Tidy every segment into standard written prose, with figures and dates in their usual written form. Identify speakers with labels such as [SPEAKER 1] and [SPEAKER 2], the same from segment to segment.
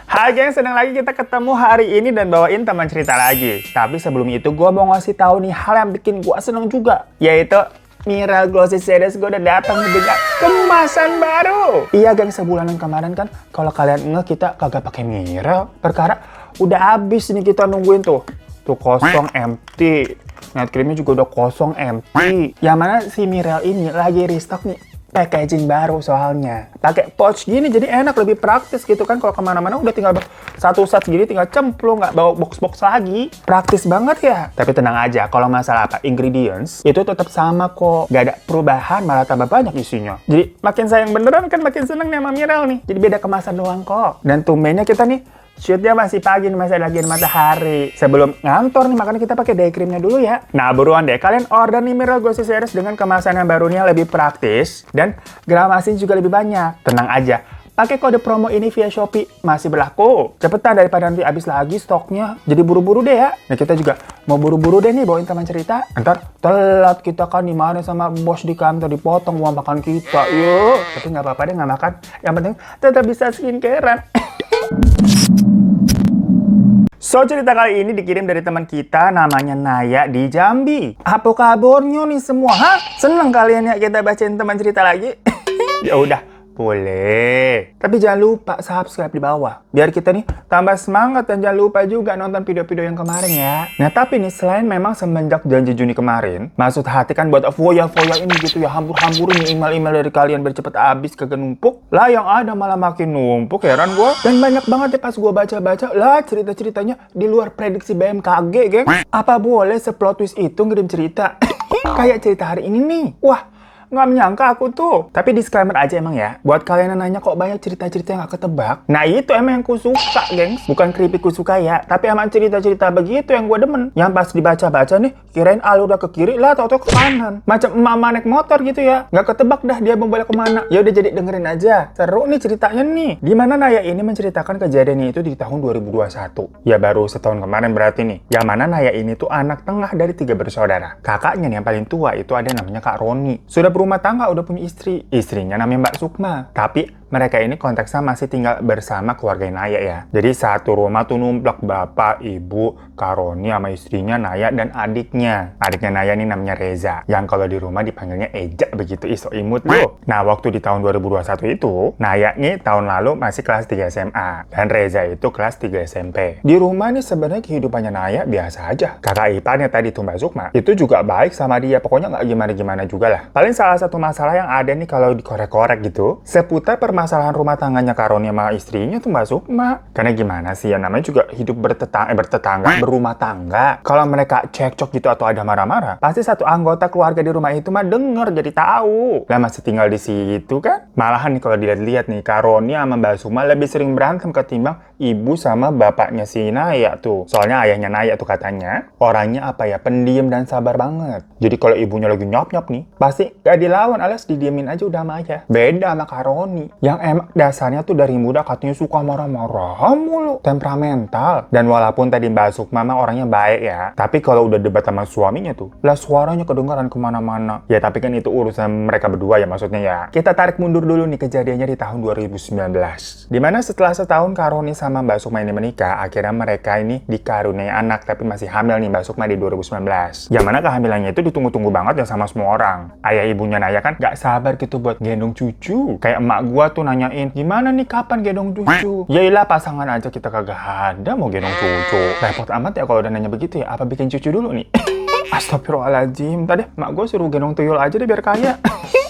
[SPEAKER 1] Hai geng, senang lagi kita ketemu hari ini dan bawain teman cerita lagi. Tapi sebelum itu gue mau ngasih tahu nih hal yang bikin gue seneng juga, yaitu Miral Glossy Series gue udah datang dengan kemasan baru. Iya geng, sebulanan kemarin kan kalau kalian kita kagak pakai Miral, perkara udah habis nih kita nungguin tuh kosong empty. Night creamnya juga udah kosong empty. Yang mana si Miral ini lagi restock nih packaging baru soalnya. Pakai pouch gini jadi enak, lebih praktis gitu kan. Kalau kemana-mana udah tinggal satu set segini tinggal cemplung, nggak bawa box-box lagi. Praktis banget ya. Tapi tenang aja, kalau masalah ingredients itu tetap sama kok. Gak ada perubahan, malah tambah banyak isinya. Jadi makin sayang beneran kan makin seneng nih sama Miral nih. Jadi beda kemasan doang kok. Dan tumbennya kita nih shootnya masih pagi nih, masih lagi matahari. Sebelum ngantor nih, makanya kita pakai day creamnya dulu ya. Nah, buruan deh. Kalian order nih Miral Glossy Series dengan kemasan yang barunya lebih praktis dan gramasinya juga lebih banyak. Tenang aja, pakai kode promo ini via Shopee masih berlaku. Cepetan daripada nanti habis lagi stoknya. Jadi buru-buru deh ya. Nah, kita juga mau buru-buru deh nih bawain teman cerita. Ntar telat kita kan dimarahin sama bos di kantor, dipotong uang makan kita. Yuk. Tapi nggak apa-apa deh nggak makan. Yang penting tetap bisa skincarean. So, cerita kali ini dikirim dari teman kita namanya Naya di Jambi. Apa kabarnya nih semua? Hah? Seneng kalian ya kita bacain teman cerita lagi? Ya udah, boleh. Tapi jangan lupa subscribe di bawah. Biar kita nih tambah semangat dan jangan lupa juga nonton video-video yang kemarin ya. Nah, tapi nih selain memang semenjak janji Juni kemarin, maksud hati kan buat foya-foya ini gitu ya, hambur-hamburin email-email dari kalian biar cepet habis kagak numpuk. Lah yang ada malah makin numpuk, heran gua. Dan banyak banget ya pas gua baca-baca, lah cerita-ceritanya di luar prediksi BMKG, geng. Apa boleh seplot twist itu ngirim cerita? Kayak cerita hari ini nih. Wah, nggak menyangka aku tuh. Tapi disclaimer aja emang ya, buat kalian yang nanya kok banyak cerita-cerita yang gak ketebak. Nah itu emang yang ku suka, gengs. Bukan keripik ku suka ya, tapi emang cerita-cerita begitu yang gue demen. Yang pas dibaca-baca nih, kirain alur udah ke kiri lah, tau-tau ke kanan. Macam emak-emak naik motor gitu ya. Nggak ketebak dah dia mau balik kemana. Ya udah jadi dengerin aja. Seru nih ceritanya nih. Dimana Naya ini menceritakan kejadiannya itu di tahun 2021. Ya baru setahun kemarin berarti nih. Yang mana Naya ini tuh anak tengah dari 3 bersaudara. Kakaknya nih yang paling tua itu ada namanya Kak Roni. Sudah rumah tangga, udah punya istri. Istrinya namanya Mbak Sukma. Tapi mereka ini konteksnya masih tinggal bersama keluarga Naya ya. Jadi satu rumah tuh numplak bapak, ibu, Karoni sama istrinya Naya dan adiknya. Adiknya Naya ini namanya Reza. Yang kalau di rumah dipanggilnya Eja begitu, iso imut loh. Nah waktu di tahun 2021 itu, Naya nih tahun lalu masih kelas 3 SMA. Dan Reza itu kelas 3 SMP. Di rumah nih sebenarnya kehidupannya Naya biasa aja. Kakak iparnya tadi tuh Mbak Sukma, itu juga baik sama dia. Pokoknya nggak gimana-gimana juga lah. Paling salah satu masalah yang ada nih kalau dikorek-korek gitu, seputar permasalahan rumah tangganya Karoni sama istrinya tuh Mbak Sukma. Karena gimana sih ya, namanya juga hidup bertetangga, berumah tangga. Kalau mereka cekcok gitu atau ada marah-marah, pasti satu anggota keluarga di rumah itu mah denger jadi tahu. Lah masih tinggal di situ kan. Malahan nih kalau dilihat-lihat nih, Karoni sama Mbak Sukma lebih sering berantem ketimbang ibu sama bapaknya si Naya tuh. Soalnya ayahnya Naya tuh katanya orangnya apa ya, pendiam dan sabar banget. Jadi kalau ibunya lagi nyop-nyop nih, pasti gak dilawan alias didiemin aja udah sama aja. Beda sama Karoni yang emang dasarnya tuh dari muda katanya suka marah-marah mulu, temperamental. Dan walaupun tadi Mbak Sukma mah orangnya baik ya, tapi kalau udah debat sama suaminya tuh, lah suaranya kedengaran kemana-mana. Ya tapi kan itu urusan mereka berdua ya maksudnya ya. Kita tarik mundur dulu nih kejadiannya di tahun 2019. Dimana setelah setahun Karoni sama Mbak Sukma ini menikah, akhirnya mereka ini dikaruniai anak, tapi masih hamil nih Mbak Sukma di 2019. Yang mana kehamilannya itu ditunggu-tunggu banget ya sama semua orang. Ayah ibunya Naya kan gak sabar gitu buat gendong cucu. Kayak emak gua tuh nanyain, gimana nih kapan gendong cucu? Yailah pasangan aja kita kagak ada mau gendong cucu. Repot amat ya kalau udah nanya begitu ya, apa bikin cucu dulu nih? Astagfirullahaladzim, tadi mak gue suruh gendong tuyul aja deh biar kaya.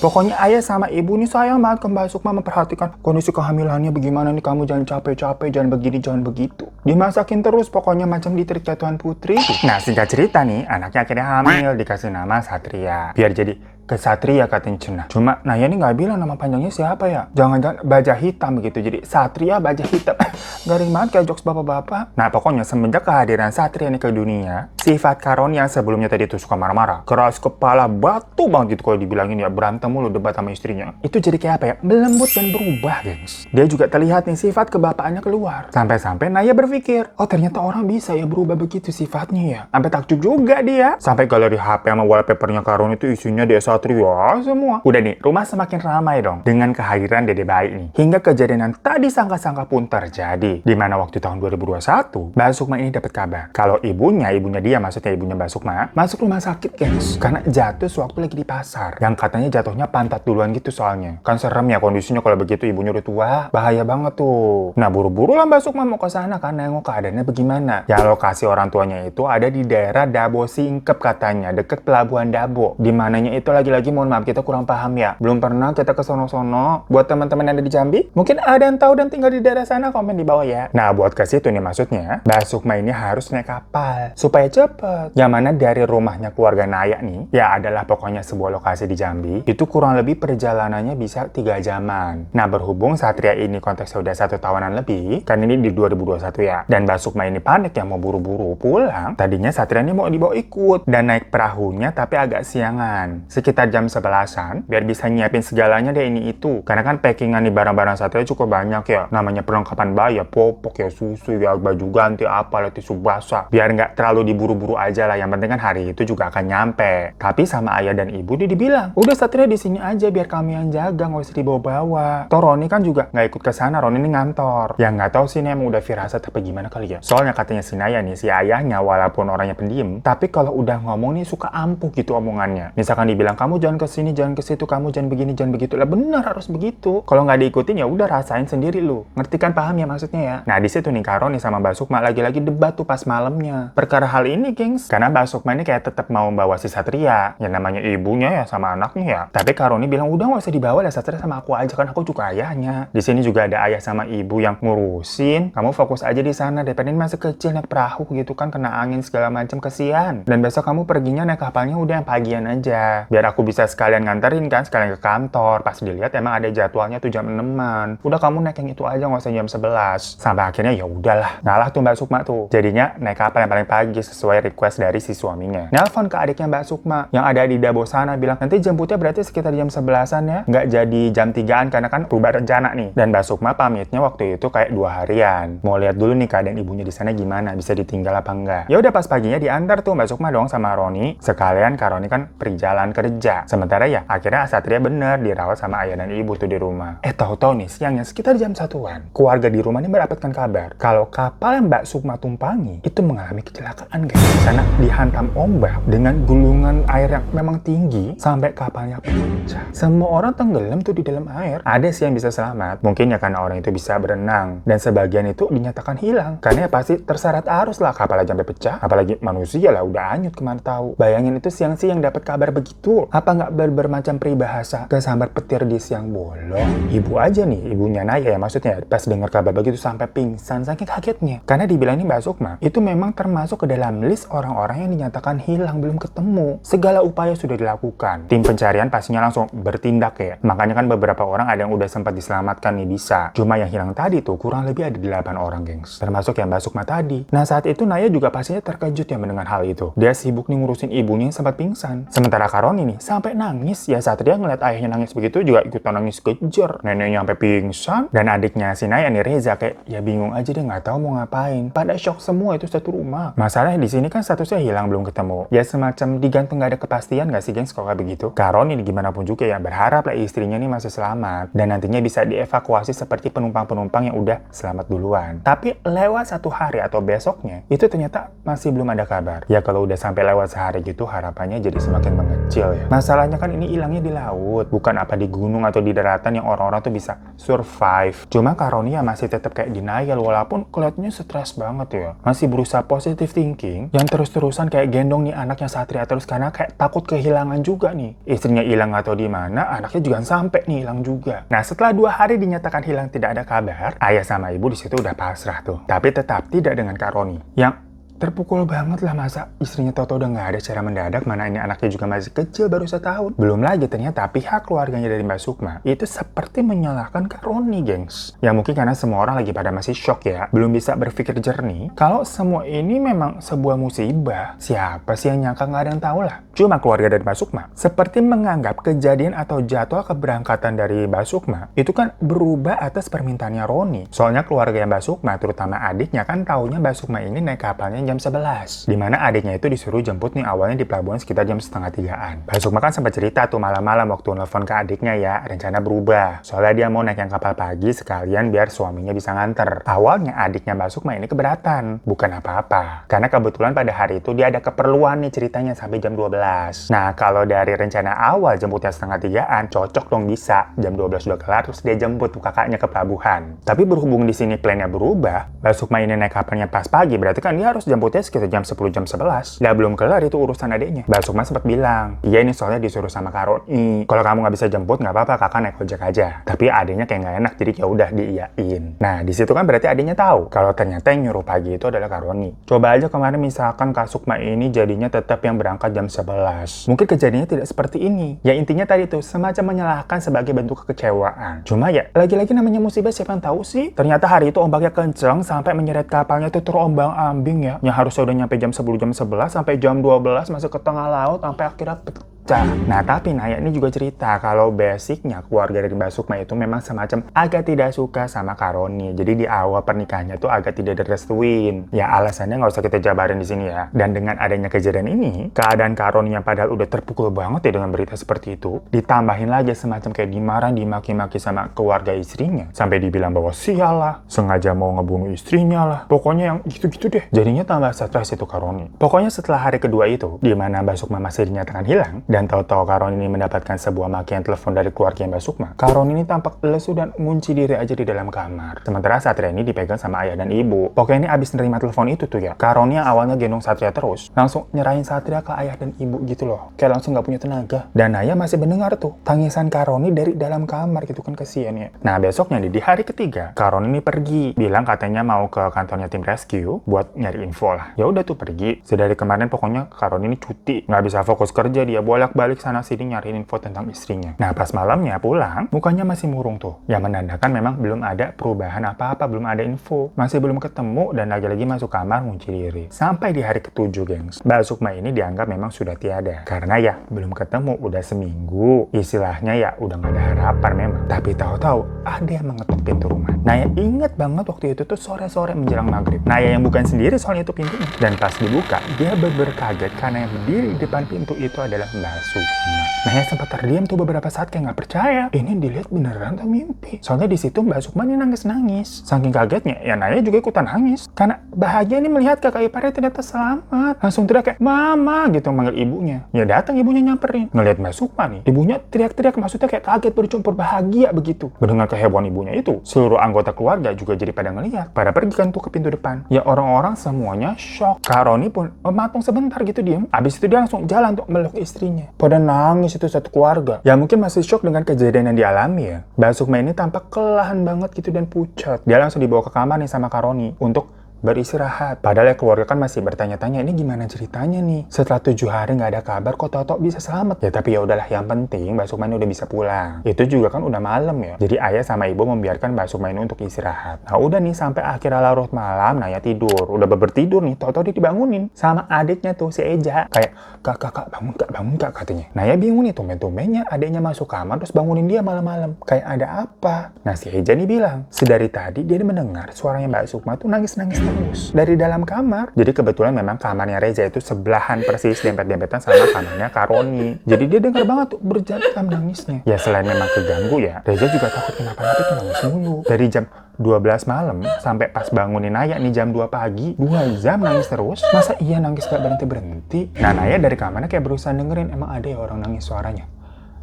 [SPEAKER 1] Pokoknya ayah sama ibu nih sayang banget ke Mbak Sukma, memperhatikan kondisi kehamilannya bagaimana nih, kamu jangan capek-capek, jangan begini, jangan begitu. Dimasakin terus pokoknya macam diterik kayak Tuan Putri. Nah singkat cerita nih, anaknya akhirnya hamil, dikasih nama Satria. Biar jadi Kesatria katanya cenah. Cuma Naya ini nggak bilang nama panjangnya siapa ya. Jangan-jangan Baja Hitam begitu. Jadi Satria Baja Hitam. Garing banget kayak jokes bapak-bapak. Nah pokoknya semenjak kehadiran Satria ini ke dunia, sifat Karoni yang sebelumnya tadi itu suka marah-marah, keras kepala, batu banget gitu kalau dibilangin ya, berantem mulu debat sama istrinya. Itu jadi kayak apa ya? Melembut dan berubah, gengs. Dia juga terlihat nih sifat kebapaannya keluar. Sampai-sampai Naya berpikir, oh ternyata orang bisa ya berubah begitu sifatnya ya. Sampai takjub juga dia. Sampai galeri HP sama wallpapernya Karoni itu isinya Dek Satria semua. Udah nih, rumah semakin ramai dong dengan kehadiran Dede Baik nih. Hingga kejadian yang tak disangka-sangka pun terjadi. Di mana waktu tahun 2021, Mbak Sukma ini dapat kabar kalau ibunya dia maksudnya ibunya Mbak Sukma, masuk rumah sakit, gengs. Karena jatuh sewaktu lagi di pasar. Yang katanya jatuhnya pantat duluan gitu soalnya. Kan serem ya kondisinya kalau begitu, ibunya udah tua. Bahaya banget tuh. Nah, buru-buru lah Mbak Sukma mau ke sana kan nengok keadaannya bagaimana. Ya lokasi orang tuanya itu ada di daerah Dabo Singkep katanya, deket Pelabuhan Dabo. Di mananya itu lagi-lagi mohon maaf kita kurang paham ya. Belum pernah kita ke sono-sono. Buat teman-teman yang ada di Jambi, mungkin ada yang tahu dan tinggal di daerah sana, komen di bawah ya. Nah, buat ke situ nih maksudnya, Mbak Sukma ini harus naik kapal supaya cepet. Yang mana dari rumahnya keluarga Naya nih, ya adalah pokoknya sebuah lokasi di Jambi, itu kurang lebih perjalanannya bisa 3 jaman. Nah, berhubung Satria ini konteksnya udah 1 tahunan lebih, kan ini di 2021 ya, dan Mbak Sukma ini panik ya mau buru-buru pulang. Tadinya Satria ini mau dibawa ikut dan naik perahunya tapi agak siangan, sekitar jam 11-an, biar bisa nyiapin segalanya deh ini itu. Karena kan packingan nih barang-barang Satria cukup banyak ya, namanya perlengkapan bayi ya, popok ya, susu ya, baju ganti apa, tisu basah, biar nggak terlalu diburu-buru aja lah. Yang penting kan hari itu juga akan nyampe. Tapi sama ayah dan ibu dia dibilang, udah Satria di sini aja biar kami yang jaga, nggak usah dibawa-bawa. Toh Roni kan juga nggak ikut ke sana, Roni ini ngantor. Ya nggak tahu sih ini emang udah firasat apa gimana kali ya. Soalnya katanya si Naya nih, si ayahnya walaupun orangnya pendiam, tapi kalau udah ngomong nih suka ampuh gitu omongannya. Misalkan dibilang kamu jangan ke sini, jangan ke situ, kamu jangan begini, jangan begitu. Lah bener harus begitu. Kalau nggak diikutin ya udah rasain sendiri lu. Ngerti kan, paham ya maksudnya ya. Nah di situ nih Karoni sama Mbak Sukma lagi-lagi debat tuh pas malamnya. Perkara hal ini, gengs. Karena Mbak Sukma ini kayak tetap mau bawa si Satria, yang namanya ibunya ya sama anaknya ya. Tapi Karoni bilang udah nggak usah dibawa lah Satria, sama aku aja kan aku juga ayahnya. Di sini juga ada ayah sama ibu yang ngurusin. Kamu fokus aja di sana daripada ini masih kecil naik perahu gitu kan, kena angin segala macam, kesian. Dan besok kamu perginya naik kapalnya udah yang pagian aja. Biar aku bisa sekalian nganterin kan, sekalian ke kantor. Pas dilihat emang ada jadwalnya tuh jam 6-an. Udah kamu naik yang itu aja nggak usah jam 11. Sampai akhirnya ya udahlah. Ngalah tuh Mbak Sukma tuh. Jadinya naik kapal yang paling pagi sesuai request dari si suaminya. Nelpon ke adiknya Mbak Sukma yang ada di Dabo sana, bilang nanti jemputnya berarti sekitar jam 11-an ya. Nggak jadi jam 3-an karena kan berubah rencana nih. Dan Mbak Sukma pamitnya waktu itu kayak 2 harian. Mau lihat dulu nih keadaan ibunya di sana gimana, bisa ditinggal apa enggak. Ya udah pas paginya diantar tuh Mbak Sukma dong sama Roni. Sekalian Karoni kan perjalanan kerja. Sementara ya akhirnya Satria bener dirawat sama ayah dan ibu tuh di rumah. Tahu-tahu nih siangnya sekitar jam 1-an, keluarga di rumah ini mendapatkan kabar kalau kapal yang Mbak Sukma tumpangi itu mengalami kecelakaan, guys. Karena dihantam ombak dengan gulungan air yang memang tinggi sampai kapalnya pecah. Semua orang tenggelam tuh di dalam air. Ada sih yang bisa selamat, mungkin ya karena orang itu bisa berenang, dan sebagian itu dinyatakan hilang karena ya pasti terseret arus lah, kapal aja sampai pecah, apalagi manusia lah udah hanyut kemana tahu. Bayangin itu siang-siang dapat kabar begitu, apa nggak bermacam peribahasa kesambar petir di siang bolong. Ibu aja nih, ibunya Naya ya maksudnya, pas dengar kabar begitu sampai pingsan saking kagetnya. Karena dibilang ini Mbak Sukma itu memang termasuk ke dalam list orang-orang yang dinyatakan hilang belum ketemu. Segala upaya sudah dilakukan. Tim pencarian pastinya langsung bertindak ya. Makanya kan beberapa orang ada yang udah sempat diselamatkan nih bisa. Cuma yang hilang tadi tuh kurang lebih ada 8 orang, gengs. Termasuk yang Mbak Sukma tadi. Nah saat itu Naya juga pastinya terkejut ya mendengar hal itu. Dia sibuk nih ngurusin ibunya yang sempat pingsan. Sementara Karoni nih sampai nangis ya, saat dia ngeliat ayahnya nangis begitu juga ikutan nangis kejer. Neneknya sampai pingsan, dan adiknya si Naya nih Reza kayak ya bingung aja, dia nggak tahu mau ngapain. Pada shock semua itu satu rumah. Masalahnya di sini kan statusnya hilang belum ketemu. Ya semacam digantung, nggak ada kepastian nggak sih, gengs, kalau kayak begitu. Karoni nih gimana pun juga ya berharap lah istrinya nih masih selamat dan nantinya bisa dievakuasi seperti penumpang-penumpang yang udah selamat duluan. Tapi lewat 1 hari atau besoknya itu ternyata masih belum ada kabar. Ya kalau udah sampai lewat sehari gitu harapannya jadi semakin mengecil ya. Masalahnya kan ini hilangnya di laut, bukan apa di gunung atau di daratan yang orang-orang tuh bisa survive. Cuma Karoni ya masih tetap kayak denial walaupun kelihatannya stres banget ya. Masih berusaha positive thinking yang terus-terusan kayak gendong nih anaknya Satria terus karena kayak takut kehilangan juga nih. Istrinya hilang atau di mana, anaknya juga sampai nih hilang juga. Nah setelah 2 hari dinyatakan hilang tidak ada kabar, ayah sama ibu di situ udah pasrah tuh. Tapi tetap tidak dengan Karoni yang Terpukul banget lah, masa istrinya tahu-tahu udah nggak ada secara mendadak, mana ini anaknya juga masih kecil baru setahun. Belum lagi ternyata pihak keluarganya dari Mbak Sukma itu seperti menyalahkan Kak Roni, gengs. Ya mungkin karena semua orang lagi pada masih shock ya, belum bisa berpikir jernih kalau semua ini memang sebuah musibah. Siapa sih yang nyangka, nggak ada yang tahu lah. Cuma keluarga dari Mbak Sukma seperti menganggap kejadian atau jadwal keberangkatan dari Mbak Sukma itu kan berubah atas permintaannya Roni. Soalnya keluarga Mbak Sukma, terutama adiknya, kan taunya Mbak Sukma ini naik kapalnya jam 11. Dimana adiknya itu disuruh jemput nih awalnya di pelabuhan sekitar jam 2:30-an. Mbak Sukma kan sempat cerita tuh malam-malam waktu nelfon ke adiknya ya, rencana berubah. Soalnya dia mau naik yang kapal pagi sekalian biar suaminya bisa nganter. Awalnya adiknya Mbak Sukma ini keberatan. Bukan apa-apa. Karena kebetulan pada hari itu dia ada keperluan nih ceritanya sampai jam 12. Nah kalau dari rencana awal jemputnya 2:30-an, cocok dong bisa. Jam 12 udah kelar terus dia jemput tuh kakaknya ke pelabuhan. Tapi berhubung di sini plannya berubah, Mbak Sukma ini naik kapalnya pas pagi, berarti kan dia harus jemputnya sekitar jam 10, jam 11. Nah, belum kelar itu urusan adiknya. Mbak Sukma sempat bilang, iya ini soalnya disuruh sama Kak Roni. Kalau kamu nggak bisa jemput, nggak apa-apa, kakak naik ojek aja. Tapi adiknya kayak nggak enak, jadi ya udah diiyain. Nah, di situ kan berarti adiknya tahu kalau ternyata yang nyuruh pagi itu adalah Kak Roni. Coba aja kemarin misalkan Kak Sukma ini jadinya tetap yang berangkat jam 11. Mungkin kejadiannya tidak seperti ini. Ya intinya tadi tuh, semacam menyalahkan sebagai bentuk kekecewaan. Cuma ya, lagi-lagi namanya musibah, siapa yang tahu sih? Ternyata hari itu ombaknya kenceng sampai menyeret kapalnya tuh terombang-ambing ya. Yang harusnya udah nyampe jam 10, jam 11, sampai jam 12 masuk ke tengah laut, sampai akhirnya pecah. Nah tapi Naya ini juga cerita kalau basicnya keluarga dari Mbak Sukma itu memang semacam agak tidak suka sama Kak Roni. Jadi di awal pernikahannya tuh agak tidak direstuin. Ya alasannya nggak usah kita jabarin di sini ya. Dan dengan adanya kejadian ini, keadaan Kak Roni yang padahal udah terpukul banget ya dengan berita seperti itu, ditambahin lagi semacam kayak dimarahin, dimaki-maki sama keluarga istrinya. Sampai dibilang bahwa sialah, sengaja mau ngebunuh istrinya lah. Pokoknya yang gitu-gitu deh. Jadinya tambah stres itu Kak Roni. Pokoknya setelah hari kedua itu, di mana Mbak Sukma masih dinyatakan hilang, dan tahu-tahu Kak Roni ini mendapatkan sebuah makian telepon dari keluarga Mbak Sukma. Kak Roni ini tampak lesu dan ngunci diri aja di dalam kamar. Sementara Satria ini dipegang sama ayah dan ibu. Pokoknya ini abis nerima telepon itu tuh ya, Kak Roni yang awalnya gendong Satria terus, langsung nyerahin Satria ke ayah dan ibu gitu loh. Kayak langsung gak punya tenaga. Dan Naya masih mendengar tuh tangisan Kak Roni dari dalam kamar gitu kan, kasihan ya. Nah besoknya nih, di hari ketiga, Kak Roni ini pergi. Bilang katanya mau ke kantornya tim rescue buat nyari info lah. Ya udah tuh pergi. Sedari kemarin pokoknya Kak Roni ini cuti. Nggak bisa fokus kerja, dia bolak-balik sana sini nyariin info tentang istrinya. Nah pas malamnya pulang, mukanya masih murung tuh. Yang menandakan memang belum ada perubahan apa-apa, belum ada info. Masih belum ketemu dan lagi-lagi masuk kamar ngunci diri. Sampai di hari ketujuh, gengs. Mbak Sukma ini dianggap memang sudah tiada. Karena ya belum ketemu udah seminggu. Istilahnya ya udah nggak ada harapan memang. Tapi tahu-tahu ada yang mengetuk pintu rumah. Naya inget banget waktu itu tuh sore-sore menjelang maghrib. Naya yang bukan sendiri soalnya itu pintunya. Dan pas dibuka, dia bener-bener kaget karena yang berdiri di depan pintu itu adalah Mbak Sukma. Naya sempat terdiam tuh beberapa saat kayak nggak percaya. Ini dilihat beneran atau mimpi? Soalnya di situ Mbak Sukma ini nangis-nangis. Saking kagetnya, ya Naya juga ikutan nangis. Karena bahagia ini melihat kakak iparnya ternyata selamat. Langsung teriak kayak, "Mama!" gitu manggil ibunya. Ya datang ibunya nyamperin. Ngelihat Mbak Sukma nih, ibunya teriak-teriak, maksudnya kayak kaget, bercampur bahagia begitu. Mendengar kehebohan ibunya itu, seluruh anggota keluarga juga jadi pada ngelihat. Pada pergi kan tuh ke pintu depan. Ya orang-orang semuanya shock. Kak Roni pun matung sebentar gitu diem. Abis itu dia langsung jalan untuk meluk istrinya. Pada nangis itu satu keluarga. Ya mungkin masih shock dengan kejadian yang dialami ya. Mbak Sukma ini tampak kelelahan banget gitu dan pucat. Dia langsung dibawa ke kamar nih sama Kak Roni untuk beristirahat. Padahal ya keluarga kan masih bertanya-tanya, ini gimana ceritanya nih? Setelah 7 hari nggak ada kabar, kok tau-tau bisa selamat? Ya tapi ya udahlah, yang penting Mbak Sukma ini udah bisa pulang. Itu juga kan udah malam ya. Jadi ayah sama ibu membiarkan Mbak Sukma ini untuk istirahat. Nah udah nih sampai akhirnya larut malam, Naya tidur. Udah bertidur nih, tau-tau dia dibangunin sama adiknya tuh si Eja. Kayak, kak bangun kak katanya. Naya bingung nih, tumben-tumbennya adiknya masuk kamar terus bangunin dia malam-malam. Kayak ada apa? Nah si Eja nih bilang, sedari tadi dia mendengar suaranya Mbak Sukma tuh nangis-nangis dari dalam kamar. Jadi kebetulan memang kamarnya Reza itu sebelahan persis, dempet-dempetan sama kamarnya Kak Roni. Jadi dia dengar banget tuh berjam-jam nangisnya. Ya selain memang keganggu ya, Reza juga takut kenapa-napa tuh nangis mulu. Dari jam 12 malam sampai pas bangunin Naya nih jam 2 pagi, 2 jam nangis terus. Masa iya nangis gak berhenti-berhenti? Nah Naya dari kamarnya kayak berusaha dengerin, emang ada ya orang nangis suaranya.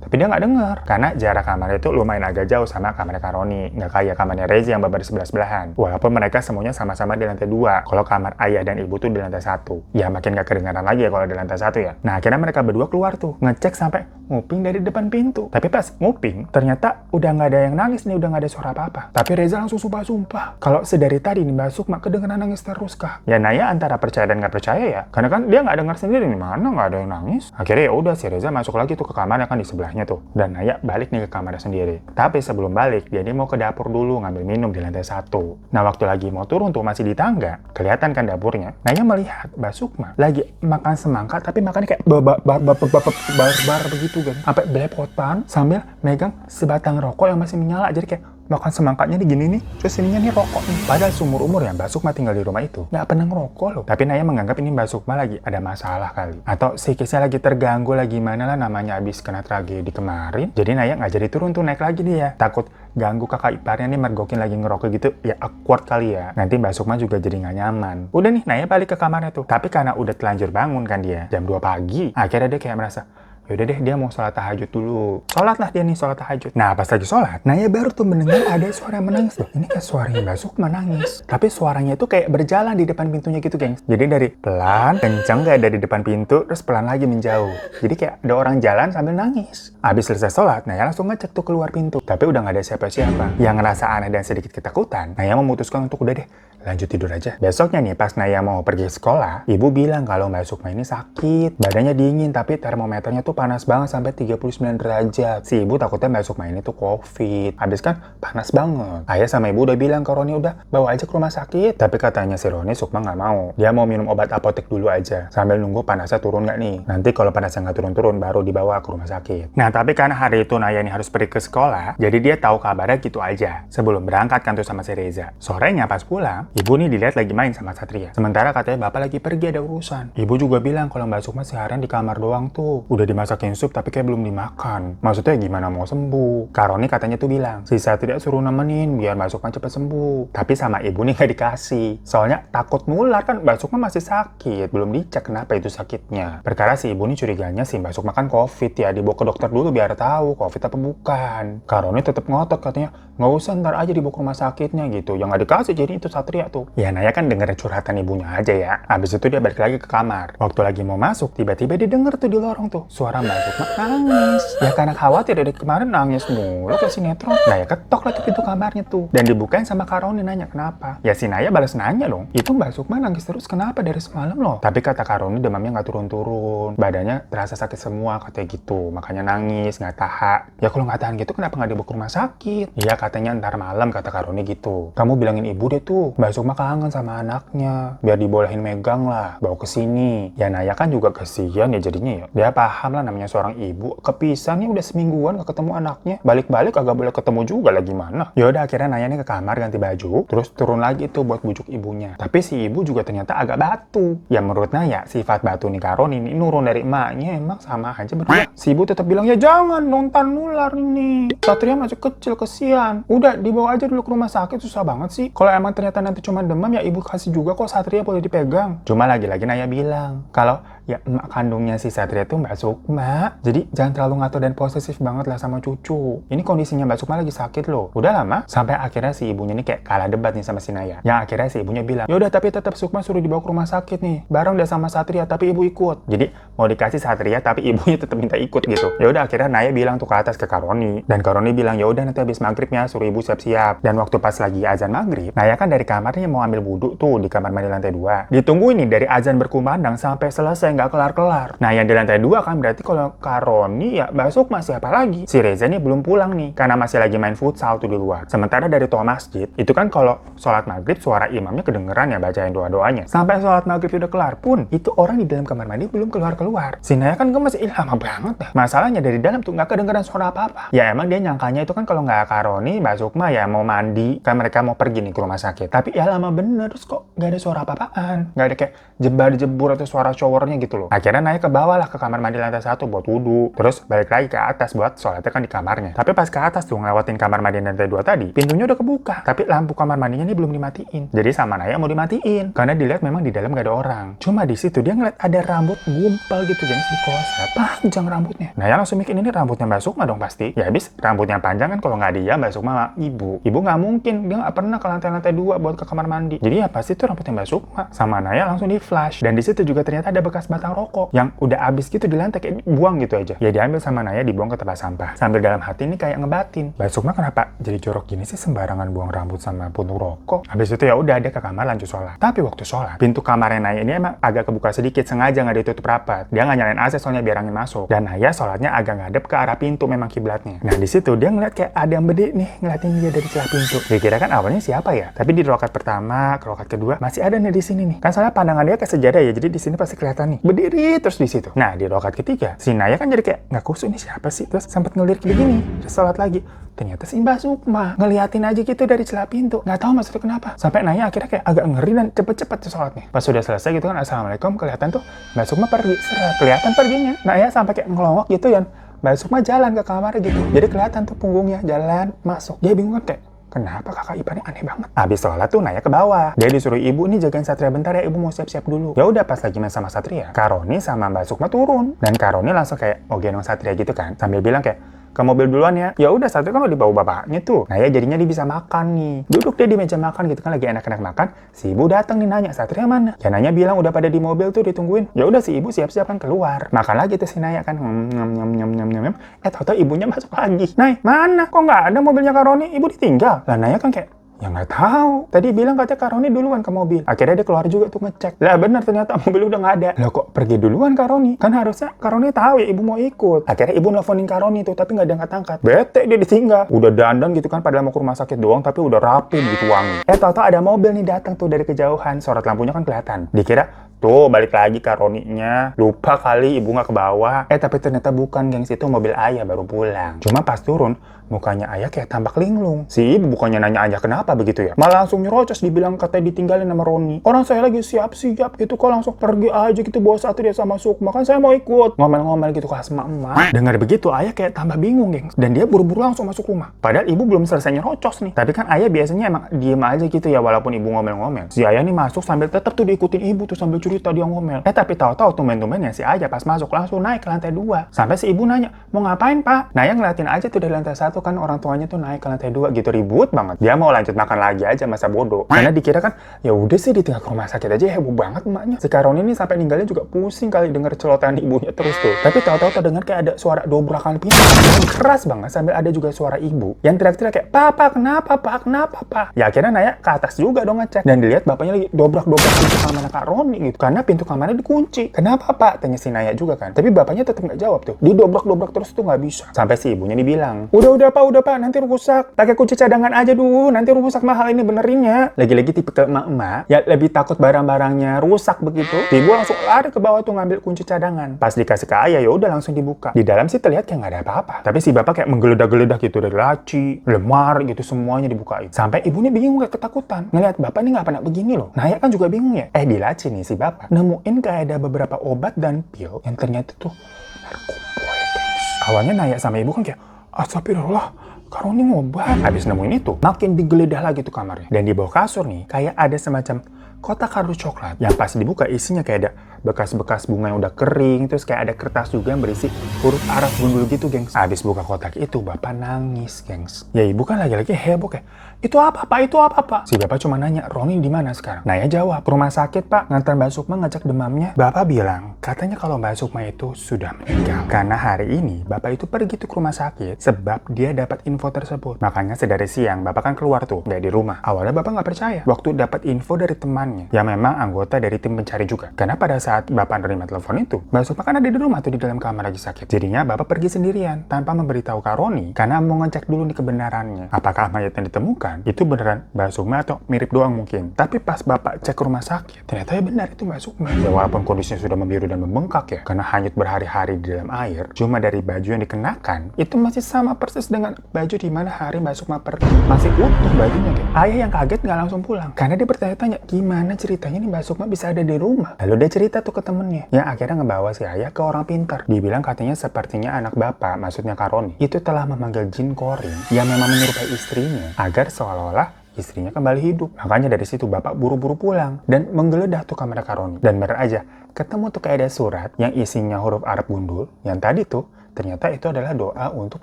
[SPEAKER 1] Tapi dia nggak dengar, karena jarak kamarnya itu lumayan agak jauh sama kamarnya Kak Roni. Nggak kayak kamarnya Reza yang babar sebelah-sebelahan. Walaupun mereka semuanya sama-sama di lantai 2. Kalau kamar ayah dan ibu tuh di lantai 1. Ya makin nggak kedengaran lagi ya kalau di lantai 1 ya. Nah akhirnya mereka berdua keluar tuh, ngecek sampai nguping dari depan pintu. Tapi pas nguping, ternyata udah nggak ada yang nangis nih, udah nggak ada suara apa-apa. Tapi Reza langsung sumpah-sumpah. Kalau sedari tadi nih Mbak Sukma kedengeran nangis terus kah? Ya Naya antara percaya dan nggak percaya ya. Karena kan dia nggak dengar sendiri nih, mana nggak ada yang nangis. Akhirnya ya udah si Reza masuk lagi tuh ke kamarnya kan di sebelahnya tuh. Dan Naya balik nih ke kamarnya sendiri. Tapi sebelum balik, dia mau ke dapur dulu ngambil minum di lantai 1. Nah waktu lagi mau turun tuh masih di tangga, kelihatan kan dapurnya. Naya melihat Mbak Sukma lagi makan semangka tapi makannya kayak bar begitu kan. Sampai belepotan sambil megang sebatang rokok yang masih menyala. Jadi kayak makan semangkanya nih gini nih, terus ininya nih rokok nih. Padahal seumur umur ya Mbak Sukma tinggal di rumah itu nggak pernah ngerokok loh. Tapi Naya menganggap ini Mbak Sukma lagi ada masalah kali, atau psikisnya lagi terganggu lagi mana lah, namanya abis kena tragedi kemarin. Jadi Naya nggak jadi turun tuh, naik lagi dia, takut ganggu kakak iparnya nih mergokin lagi ngerokok gitu, ya awkward kali ya. Nanti Mbak Sukma juga jadi nggak nyaman. Udah nih Naya balik ke kamarnya tuh, tapi karena udah telanjur bangun kan dia jam 2 pagi, akhirnya dia kayak merasa yaudah deh, dia mau sholat tahajud dulu. Sholat lah dia nih, sholat tahajud. Nah, pas lagi sholat, Naya baru tuh mendengar ada suara menangis. Loh, ini kayak suaranya Mbak Sukma nangis. Tapi suaranya itu kayak berjalan di depan pintunya gitu, gengs. Jadi dari pelan, kenceng kayak dari depan pintu, terus pelan lagi menjauh. Jadi kayak ada orang jalan sambil nangis. Habis selesai sholat, Naya langsung ngecek tuh keluar pintu. Tapi udah nggak ada siapa-siapa. Yang ngerasa aneh dan sedikit ketakutan, Naya memutuskan untuk udah deh, lanjut tidur aja. Besoknya nih, pas Naya mau pergi sekolah, ibu bilang kalau Mbak Sukma ini sakit. Badannya dingin, tapi termometernya tuh panas banget sampai 39 derajat. Si ibu takutnya Mbak Sukma ini tuh COVID. Habis kan panas banget. Ayah sama ibu udah bilang ke Roni udah bawa aja ke rumah sakit. Tapi katanya si Roni, Sukma nggak mau. Dia mau minum obat apotek dulu aja, sambil nunggu panasnya turun nggak nih. Nanti kalau panasnya nggak turun-turun, baru dibawa ke rumah sakit. Nah, tapi karena hari itu Naya ini harus pergi ke sekolah, jadi dia tahu kabarnya gitu aja. Sebelum berangkat kan tuh sama si Reza. Sorenya pas pulang, ibu nih dilihat lagi main sama Satria. Sementara katanya bapak lagi pergi ada urusan. Ibu juga bilang kalau Mbak Sukma seharian di kamar doang tuh. Udah dimasakin sup tapi kayak belum dimakan. Maksudnya gimana mau sembuh? Kak Roni katanya tuh bilang, si Satria suruh nemenin biar Mbak Sukma cepet sembuh. Tapi sama ibu nih gak dikasih. Soalnya takut nular kan, Mbak Sukma masih sakit. Belum dicek kenapa itu sakitnya. Perkara si ibu nih curiganya si Mbak Sukma kan COVID ya. Dibawa ke dokter dulu biar tahu COVID apa bukan. Kak Roni tetep ngotot katanya, nggak usah, ntar aja dibawa ke rumah sakitnya gitu. Yang nggak dikasih jadi itu Satria tuh. Ya Naya kan dengerin curhatan ibunya aja ya. Habis itu dia balik lagi ke kamar. Waktu lagi mau masuk, tiba-tiba dia denger tuh di lorong tuh suara Mbak Sukma nangis. Ya karena khawatir dari kemarin nangis mulu kayak sinetron. Naya ketok lagi pintu kamarnya tuh. Dan dibukain sama Kak Roni nanya kenapa. Ya si Naya balas nanya dong. Itu Mbak Sukma nangis terus kenapa dari semalam loh. Tapi kata Kak Roni demamnya nggak turun-turun. Badannya terasa sakit semua katanya gitu. Makanya nangis, nggak tahan. Ya kalau nggak tahan gitu kenapa nggak dibawa ke rumah sakit? Iya katanya ntar malam kata Kak Roni gitu. Kamu bilangin ibu deh tuh. Mbak Sukma kangen sama anaknya. Biar dibolehin megang lah. Bawa ke sini. Ya Naya kan juga kasihan ya jadinya ya. Dia paham lah namanya seorang ibu. Kepisah nih udah semingguan gak ketemu anaknya. Balik-balik agak boleh ketemu juga lah gimana. Yaudah akhirnya Naya nih ke kamar ganti baju. Terus turun lagi tuh buat bujuk ibunya. Tapi si ibu juga ternyata agak batu. Ya menurut Naya sifat batu nih Kak Roni ini nurun dari emaknya emang sama aja berdua. Si ibu tetap bilang ya jangan nonton nular ini. Satria masih kecil kesian. Udah dibawa aja dulu ke rumah sakit, susah banget sih. Kalau emang ternyata nanti cuma demam ya ibu kasih juga kok Satria boleh dipegang. Cuma lagi-lagi Naya bilang kalau ya emak kandungnya si Satria tuh Mbak Sukma. Jadi jangan terlalu ngatur dan posesif banget lah sama cucu. Ini kondisinya Mbak Sukma lagi sakit loh. Udah lama sampai akhirnya si ibunya nih kayak kalah debat nih sama si Naya. Yang akhirnya si ibunya bilang, yaudah tapi tetap Sukma suruh dibawa ke rumah sakit nih. Bareng udah sama Satria tapi ibu ikut. Jadi mau dikasih Satria tapi ibunya tetap minta ikut gitu. Ya udah akhirnya Naya bilang tuh ke atas ke Kak Roni. Dan Kak Roni bilang ya udah nanti habis maghribnya suruh ibu siap-siap. Dan waktu pas lagi azan maghrib, Naya kan dari kamarnya mau ambil wudhu tuh di kamar mandi lantai 2. Ditungguin nih dari azan berkumandang sampai selesai nggak kelar-kelar. Nah yang di lantai 2 kan berarti kalau Kak Roni ya Mbak Sukma siapa lagi? Si Reza nih belum pulang nih karena masih lagi main futsal tuh di luar. Sementara dari toa masjid itu kan kalau sholat maghrib suara imamnya kedengeran ya bacain doa-doanya. Sampai sholat maghrib udah kelar pun itu orang di dalam kamar mandi belum keluar-keluar. Si Naya kan gemes, lama banget dah. Masalahnya dari dalam tuh nggak kedengeran suara apa-apa. Ya emang dia nyangkanya itu kan kalau nggak Kak Roni, Mbak Sukma ya mau mandi kan mereka mau pergi nih ke rumah sakit. Tapi ya lama bener terus kok nggak ada suara apa-apaan. Nggak ada kayak jebar-jebur atau suara showernya gitu loh. Akhirnya Naya ke bawah lah ke kamar mandi lantai 1 buat wudhu. Terus balik lagi ke atas buat sholatnya kan di kamarnya. Tapi pas ke atas tuh ngelewatin kamar mandi lantai 2 tadi, pintunya udah kebuka. Tapi lampu kamar mandinya ini belum dimatiin. Jadi sama Naya mau dimatiin. Karena dilihat memang di dalam gak ada orang. Cuma di situ dia ngeliat ada rambut gumpal gitu gengs di kloset. Panjang rambutnya. Naya langsung mikir ini rambutnya Mbak Sukma dong pasti. Ya habis rambutnya panjang kan kalau nggak dia Mbak Sukma sama ibu. Ibu nggak mungkin. Dia nggak pernah ke lantai-lantai 2 buat ke kamar mandi. Jadi ya pasti itu rambutnya Mbak Sukma. Sama Naya langsung di flash. Dan di situ juga ternyata ada bekas batang rokok yang udah habis gitu di lantai kayak buang gitu aja. Ya diambil sama Naya dibuang ke tempat sampah. Sambil dalam hati ini kayak ngebatin. Mbak Sukma kenapa jadi jorok gini sih sembarangan buang rambut sama puntung rokok. Habis itu ya udah dia ke kamar lanjut sholat. Tapi waktu sholat pintu kamarnya Naya ini emang agak kebuka sedikit sengaja nggak ditutup rapat. Dia nggak nyalain AC soalnya biar angin masuk. Dan Naya sholatnya agak ngadep ke arah pintu memang kiblatnya. Nah di situ dia ngeliat kayak ada yang berdiri nih ngeliatin dia dari celah pintu. Dikira kan awalnya siapa ya? Tapi di rokat pertama, ke rokat kedua masih ada nih di sini nih. Kan soalnya pandangan dia ke sejadah ya, jadi di sini pasti kelihatan nih berdiri terus di situ. Nah di rokat ketiga si Naya kan jadi kayak nggak khusus ini siapa sih? Terus sempat ngelirik begini, terus sholat lagi. Ternyata si Mbak Sukma ngeliatin aja gitu dari celah pintu. Nggak tahu maksudnya kenapa. Sampai Naya akhirnya kayak agak ngeri dan cepet-cepet tuh sholatnya. Pas sudah selesai gitu kan assalamualaikum kelihatan tuh Mbak Sukma pergi. Kelihatan perginya. Naya sampai kayak ngelongok gitu ya. Mbak Sukma jalan ke kamar gitu. Jadi kelihatan tuh punggungnya jalan masuk. Dia bingung kan kayak kenapa kakak iparnya aneh banget. Habis sholat tuh Naya ke bawah. Dia disuruh ibu nih jagain Satria bentar ya, ibu mau siap-siap dulu. Ya udah pas lagi main sama Satria, Karoni sama Mbak Sukma turun. Dan Karoni langsung kayak mau gendong Satria gitu kan. Sambil bilang kayak ke mobil duluan ya. Ya udah Satria kan udah dibawa bapaknya tuh. Naya jadinya dia bisa makan nih. Duduk dia di meja makan gitu kan lagi enak-enak makan. Si ibu datang nih nanya Satria mana? Ya Naya bilang udah pada di mobil tuh ditungguin. Ya udah si ibu siap-siap kan keluar. Makan lagi tuh si Naya kan. Nyam. Tahu-tahu ibunya masuk lagi. Nay mana? Kok nggak ada mobilnya Karoni? Ibu ditinggal. Lah Naya kan kayak ya nggak tahu. Tadi bilang katanya Karoni duluan ke mobil. Akhirnya dia keluar juga tuh ngecek. Lah bener ternyata mobil udah nggak ada. Lah kok pergi duluan Karoni? Kan harusnya Karoni tahu ya ibu mau ikut. Akhirnya ibu nelfonin Karoni tuh tapi nggak diangkat-angkat. Bete dia ditinggal. Udah dandan gitu kan padahal mau ke rumah sakit doang tapi udah rapi gitu wangi. Tahu-tahu ada mobil nih datang tuh dari kejauhan. Sorot lampunya kan kelihatan. Dikira tuh balik lagi Karoninya. Lupa kali ibu nggak ke bawah. Tapi ternyata bukan gengs, itu mobil ayah baru pulang. Cuma pas turun mukanya ayah kayak tampak linglung. Si ibu bukannya nanya ayah kenapa begitu ya, malah langsung nyerocos dibilang katanya ditinggalin sama Roni. Orang saya lagi siap-siap gitu kok langsung pergi aja gitu bawa Satria sama Sukma. Kan saya mau ikut. Ngomel-ngomel gitu kelas emak-emak. Dengar begitu ayah kayak tambah bingung gengs. Dan dia buru-buru langsung masuk rumah. Padahal ibu belum selesai nyerocos nih. Tapi kan ayah biasanya emang diem aja gitu ya walaupun ibu ngomel-ngomel. Si ayah nih masuk sambil tetap tuh diikutin ibu tuh sambil cerita dia ngomel. Tapi tahu-tahu tumben-tumbennya si ayah pas masuk langsung naik ke lantai 2. Sampai si ibu nanya, "Mau ngapain, Pak?" Naya ngeliatin aja tuh dari lantai 1 kan orang tuanya tuh naik ke lantai 2 gitu ribut banget. Dia mau lanjut makan lagi aja masa bodoh. Karena dikira kan ya udah sih ditinggal ke rumah sakit aja heboh banget emaknya. Si Karoni ini sampai ninggalin juga pusing kali denger celotehan ibunya terus tuh. Tapi tahu-tahu terdengar kayak ada suara dobrakan pintu yang keras banget sambil ada juga suara ibu yang teriak-teriak kayak, "Papa, kenapa, Pak? Kenapa, Pak?" Ya akhirnya Naya ke atas juga dong ngecek dan dilihat bapaknya lagi dobrak-dobrak pintu kamarnya Kak Roni gitu. Karena pintu kamarnya dikunci. "Kenapa, Pak?" tanya si Naya juga kan. Tapi bapaknya tetap nggak jawab tuh. Didobrak-dobrak terus tuh nggak bisa. Sampai si ibunya dibilang, udah Pak, nanti rusak. Pakai kunci cadangan aja dulu, nanti rusak mahal ini benerinnya." Lagi-lagi tipe ke emak-emak ya lebih takut barang-barangnya rusak begitu. Ibu langsung lari ke bawah tuh ngambil kunci cadangan. Pas dikasih ke ayah ya udah langsung dibuka. Di dalam sih terlihat kayak nggak ada apa-apa. Tapi si bapak kayak menggeledah-geledah gitu dari laci, lemari gitu semuanya dibukain. Sampai ibunya bingung kayak ketakutan. Ngelihat bapak ini nggak pernah begini loh. Naya kan juga bingung ya. Di laci nih si bapak nemuin kayak ada beberapa obat dan pil yang ternyata tuh narkoba ya guys. Awalnya Naya sama ibu kan kayak astagfirullah, Karoni ngobat. Habis nemuin itu, makin digeledah lagi tuh kamarnya. Dan di bawah kasur nih, kayak ada semacam kotak kardus coklat. Yang pas dibuka isinya kayak ada bekas-bekas bunga yang udah kering. Terus kayak ada kertas juga yang berisi huruf Arab gundul gitu, gengs. Habis buka kotak itu, bapak nangis, gengs. Ya ibu kan lagi-lagi heboh kayak, "Itu apa, Pak? Itu apa, Pak?" Si bapak cuma nanya, "Roni di mana sekarang?" Naya jawab, "Rumah sakit, Pak. Ngantar Mbak Sukma ngecek demamnya." Bapak bilang, katanya kalau Mbak Sukma itu sudah meninggal. Karena hari ini, bapak itu pergi tuh ke rumah sakit sebab dia dapat info tersebut. Makanya sedari siang, bapak kan keluar tuh, nggak di rumah. Awalnya bapak nggak percaya. Waktu dapat info dari temannya, yang memang anggota dari tim pencari juga. Karena pada saat bapak nerima telepon itu, Mbak Sukma kan ada di rumah tuh di dalam kamar lagi sakit. Jadinya bapak pergi sendirian, tanpa memberitahu Kak Roni, karena mau ngecek dulu nih kebenarannya. Apakah mayat yang ditemukan itu beneran Mbak Sukma atau mirip doang mungkin. Tapi pas bapak cek ke rumah sakit, ternyata ya benar itu Mbak Sukma. Ya walaupun kondisinya sudah membiru dan membengkak ya, karena hanyut berhari-hari di dalam air, cuma dari baju yang dikenakan, itu masih sama persis dengan baju di mana hari Mbak Sukma pergi. Masih utuh bajunya, kayak. Ayah yang kaget nggak langsung pulang, karena dia bertanya-tanya, gimana gimana ceritanya nih Mbak Sukma bisa ada di rumah? Lalu dia cerita tuh ke temennya, yang akhirnya ngebawa si ayah ke orang pintar. Dibilang katanya sepertinya anak bapak, maksudnya Kak Roni, itu telah memanggil jin korin yang memang menyerupai istrinya agar seolah-olah istrinya kembali hidup. Makanya dari situ bapak buru-buru pulang dan menggeledah tuh kamar Kak Roni. Dan bener aja, ketemu tuh kayak ada surat yang isinya huruf Arab gundul, yang tadi tuh ternyata itu adalah doa untuk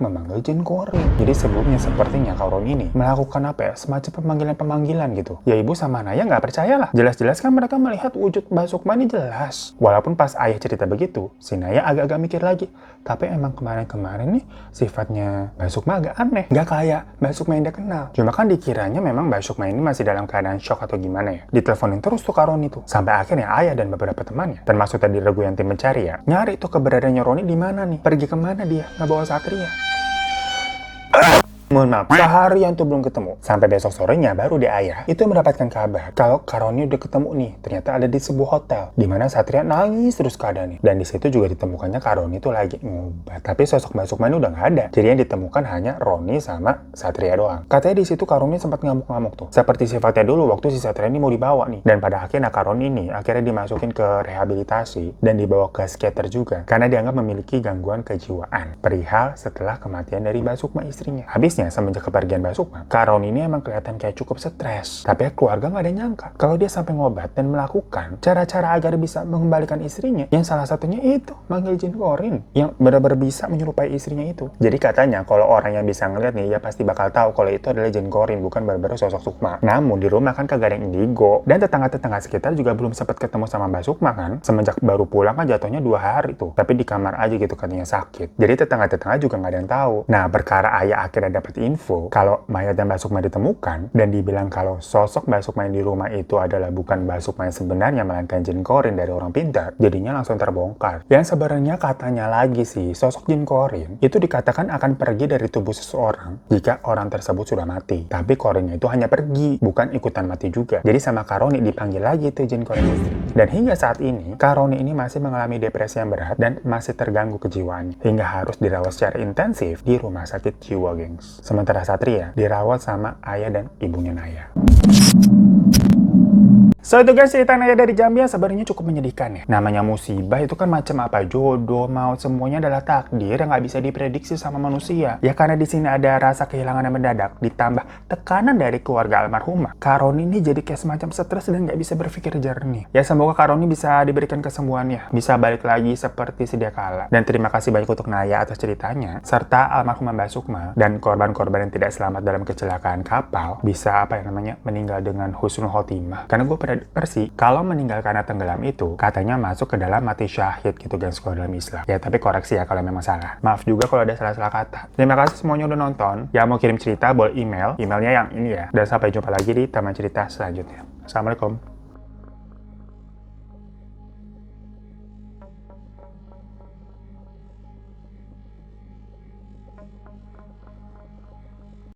[SPEAKER 1] memanggil jin korin. Jadi sebelumnya sepertinya Kak Roni ini melakukan apa ya, semacam pemanggilan-pemanggilan gitu. Ya ibu sama Naya nggak percayalah. Jelas-jelas kan mereka melihat wujud Mbak Sukma ini jelas. Walaupun pas ayah cerita begitu, si Naya agak-agak mikir lagi. Tapi emang kemarin-kemarin nih sifatnya Mbak Sukma agak aneh. Nggak kayak Mbak Sukma yang dia kenal. Cuma kan dikiranya memang Mbak Sukma ini masih dalam keadaan shock atau gimana ya. Diteleponin terus tuh Kak Roni tuh. Sampai akhirnya ayah dan beberapa temannya, termasuk tadi Regu yang tim mencari ya, nyari tuh keberadaannya Roni di mana nih. Pergi kemana dia nggak bawa Satria. Mohon maaf, seharian tuh belum ketemu. Sampai besok sorenya baru dia ayah itu mendapatkan kabar kalau Kak Roni udah ketemu nih. Ternyata ada di sebuah hotel di mana Satria nangis terus keadaannya. Dan di situ juga ditemukannya Kak Roni tuh lagi ngobat. Tapi sosok Mbak Sukma ini udah nggak ada. Jadi yang ditemukan hanya Roni sama Satria doang. Katanya di situ Kak Roni sempat ngamuk-ngamuk tuh. Seperti sifatnya dulu waktu si Satria ini mau dibawa nih. Dan pada akhirnya Kak Roni ini akhirnya dimasukin ke rehabilitasi dan dibawa ke psikiater juga karena dianggap memiliki gangguan kejiwaan perihal setelah kematian dari Mbak Sukma istrinya. Semenjak kepergian Mbak Sukma, Kak Roni ini emang kelihatan kayak cukup stres. Tapi keluarga nggak ada yang nyangka kalau dia sampai ngobat dan melakukan cara-cara agar bisa mengembalikan istrinya. Yang salah satunya itu manggil jin korin yang benar-benar bisa menyerupai istrinya itu. Jadi katanya kalau orang yang bisa ngeliat nih, ya pasti bakal tahu kalau itu adalah jin korin, bukan benar-benar sosok Sukma. Namun di rumah kan kagak ada yang indigo. Dan tetangga-tetangga sekitar juga belum sempat ketemu sama Mbak Sukma kan. Semenjak baru pulang kan jatuhnya 2 hari tuh. Tapi di kamar aja gitu katanya sakit. Jadi tetangga-tetangga juga nggak ada yang tahu. Nah, perkara ayah akhirnya dapat info kalau mayatnya Mbak Sukma ditemukan dan dibilang kalau sosok Mbak Sukma yang di rumah itu adalah bukan Mbak Sukma yang sebenarnya melainkan jin korin dari orang pintar, jadinya langsung terbongkar. Yang sebenarnya katanya lagi sih, sosok jin korin itu dikatakan akan pergi dari tubuh seseorang jika orang tersebut sudah mati. Tapi korinnya itu hanya pergi, bukan ikutan mati juga. Jadi sama Kak Roni dipanggil lagi tuh jin korin istri. Dan hingga saat ini, Kak Roni ini masih mengalami depresi yang berat dan masih terganggu kejiwaannya hingga harus dirawat secara intensif di rumah sakit jiwa, gengs. Sementara Satria dirawat sama ayah dan ibunya Naya. So itu guys cerita Naya dari Jambi yang sebenarnya cukup menyedihkan ya. Namanya musibah itu kan macam apa, jodoh, maut, semuanya adalah takdir yang nggak bisa diprediksi sama manusia. Ya karena di sini ada rasa kehilangan yang mendadak, ditambah tekanan dari keluarga almarhumah. Kak Roni ini jadi kayak semacam stres dan nggak bisa berpikir jernih. Ya semoga Kak Roni bisa diberikan kesembuhannya, bisa balik lagi seperti sedia kala. Dan terima kasih banyak untuk Naya atas ceritanya, serta almarhumah Mbak Sukma dan korban-korban yang tidak selamat dalam kecelakaan kapal bisa meninggal dengan husnul khotimah. Karena gue pernah versi kalau meninggal karena tenggelam itu katanya masuk ke dalam mati syahid gitu guys kalau dalam Islam. Ya tapi koreksi ya kalau memang salah. Maaf juga kalau ada salah-salah kata. Terima kasih semuanya udah nonton. Yang mau kirim cerita boleh emailnya yang ini ya. Dan sampai jumpa lagi di teman cerita selanjutnya. Assalamualaikum.